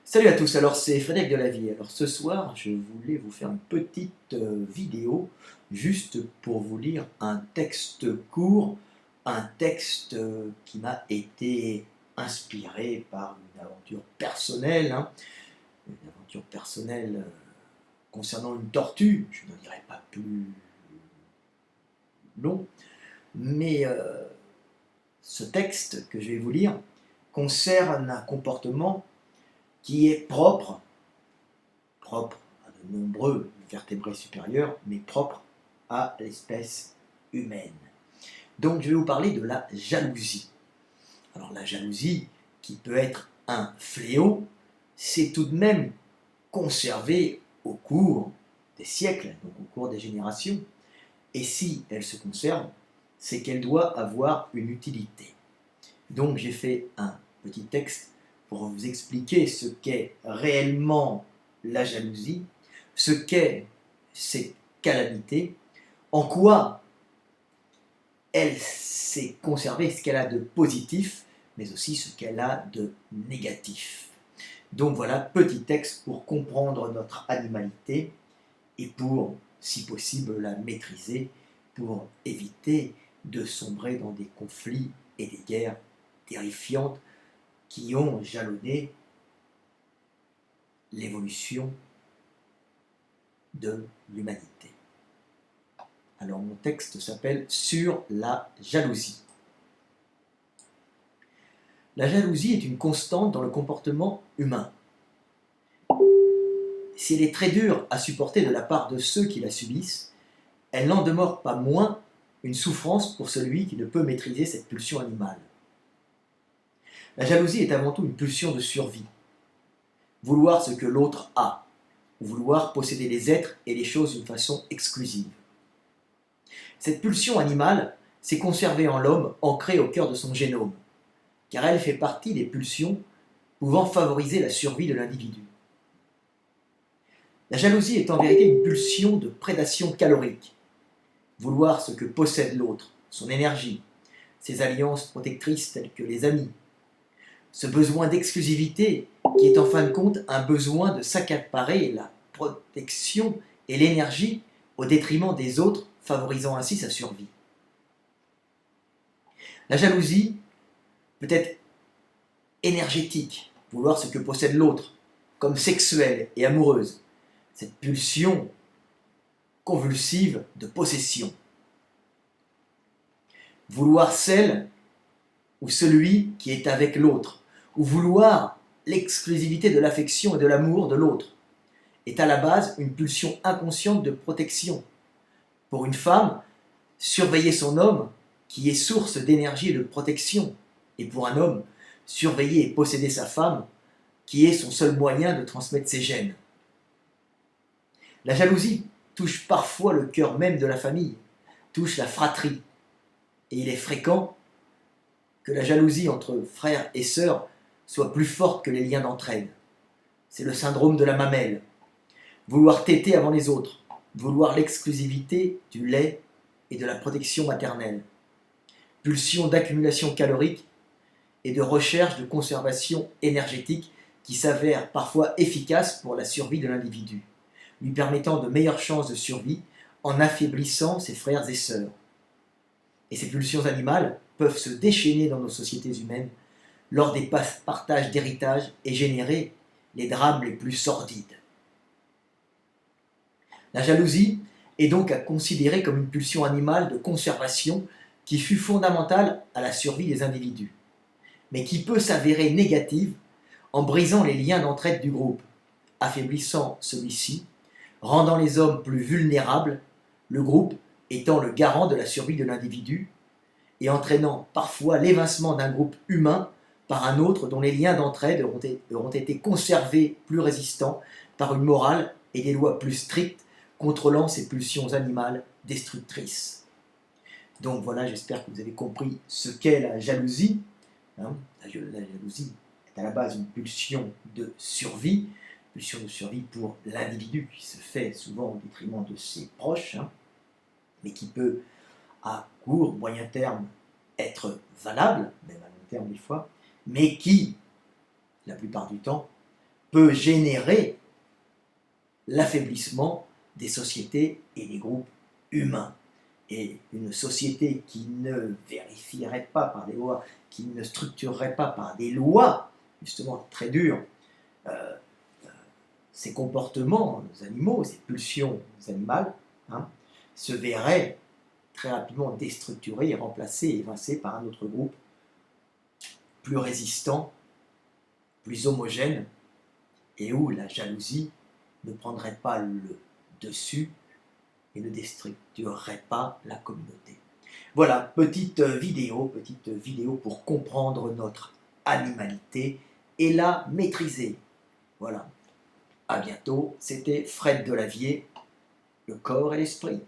Salut à tous, alors c'est Frédéric de la Vie. Alors ce soir, je voulais vous faire une petite vidéo juste pour vous lire un texte court, un texte qui m'a été inspiré par une aventure personnelle, une aventure personnelle concernant une tortue. Je n'en dirai pas plus long, mais ce texte que je vais vous lire concerne un comportement qui est propre à de nombreux vertébrés supérieurs, mais propre à l'espèce humaine. Donc je vais vous parler de la jalousie. Alors la jalousie, qui peut être un fléau, c'est tout de même conservé au cours des siècles, donc au cours des générations. Et si elle se conserve, c'est qu'elle doit avoir une utilité. Donc j'ai fait un petit texte pour vous expliquer ce qu'est réellement la jalousie, ce qu'est ces calamités, en quoi elle s'est conservée, ce qu'elle a de positif, mais aussi ce qu'elle a de négatif. Donc voilà, petit texte pour comprendre notre animalité et pour, si possible, la maîtriser, pour éviter de sombrer dans des conflits et des guerres terrifiantes qui ont jalonné l'évolution de l'humanité. Alors mon texte s'appelle « Sur la jalousie ». La jalousie est une constante dans le comportement humain. Si elle est très dure à supporter de la part de ceux qui la subissent, elle n'en demeure pas moins une souffrance pour celui qui ne peut maîtriser cette pulsion animale. La jalousie est avant tout une pulsion de survie. Vouloir ce que l'autre a, ou vouloir posséder les êtres et les choses d'une façon exclusive. Cette pulsion animale s'est conservée en l'homme, ancrée au cœur de son génome, car elle fait partie des pulsions pouvant favoriser la survie de l'individu. La jalousie est en vérité une pulsion de prédation calorique. Vouloir ce que possède l'autre, son énergie, ses alliances protectrices telles que les amis. Ce besoin d'exclusivité qui est en fin de compte un besoin de s'accaparer la protection et l'énergie au détriment des autres, favorisant ainsi sa survie. La jalousie peut être énergétique, vouloir ce que possède l'autre, comme sexuelle et amoureuse, cette pulsion convulsive de possession. Vouloir celle ou celui qui est avec l'autre, ou vouloir l'exclusivité de l'affection et de l'amour de l'autre, est à la base une pulsion inconsciente de protection. Pour une femme, surveiller son homme, qui est source d'énergie et de protection, et pour un homme, surveiller et posséder sa femme, qui est son seul moyen de transmettre ses gènes. La jalousie touche parfois le cœur même de la famille, touche la fratrie, et il est fréquent que la jalousie entre frères et sœurs soit plus forte que les liens d'entraide. C'est le syndrome de la mamelle. Vouloir téter avant les autres, vouloir l'exclusivité du lait et de la protection maternelle. Pulsion d'accumulation calorique et de recherche de conservation énergétique qui s'avère parfois efficace pour la survie de l'individu, lui permettant de meilleures chances de survie en affaiblissant ses frères et sœurs. Et ces pulsions animales peuvent se déchaîner dans nos sociétés humaines lors des partages d'héritage et générer les drames les plus sordides. La jalousie est donc à considérer comme une pulsion animale de conservation qui fut fondamentale à la survie des individus, mais qui peut s'avérer négative en brisant les liens d'entraide du groupe, affaiblissant celui-ci, rendant les hommes plus vulnérables, le groupe étant le garant de la survie de l'individu, et entraînant parfois l'évincement d'un groupe humain par un autre dont les liens d'entraide auront été conservés plus résistants par une morale et des lois plus strictes contrôlant ces pulsions animales destructrices. Donc voilà, j'espère que vous avez compris ce qu'est la jalousie. La jalousie est à la base une pulsion de survie pour l'individu qui se fait souvent au détriment de ses proches, mais qui peut à court, moyen terme, être valable, même à long terme des fois, mais qui, la plupart du temps, peut générer l'affaiblissement des sociétés et des groupes humains. Et une société qui ne vérifierait pas par des lois, qui ne structurerait pas par des lois, justement très dures, ces comportements animaux, ces pulsions animales, hein, se verraient très rapidement déstructurés, remplacés, évincés par un autre groupe plus résistant, plus homogène, et où la jalousie ne prendrait pas le dessus et ne déstructurerait pas la communauté. Voilà, petite vidéo pour comprendre notre animalité et la maîtriser. Voilà, à bientôt, c'était Fred Delavier, le corps et l'esprit.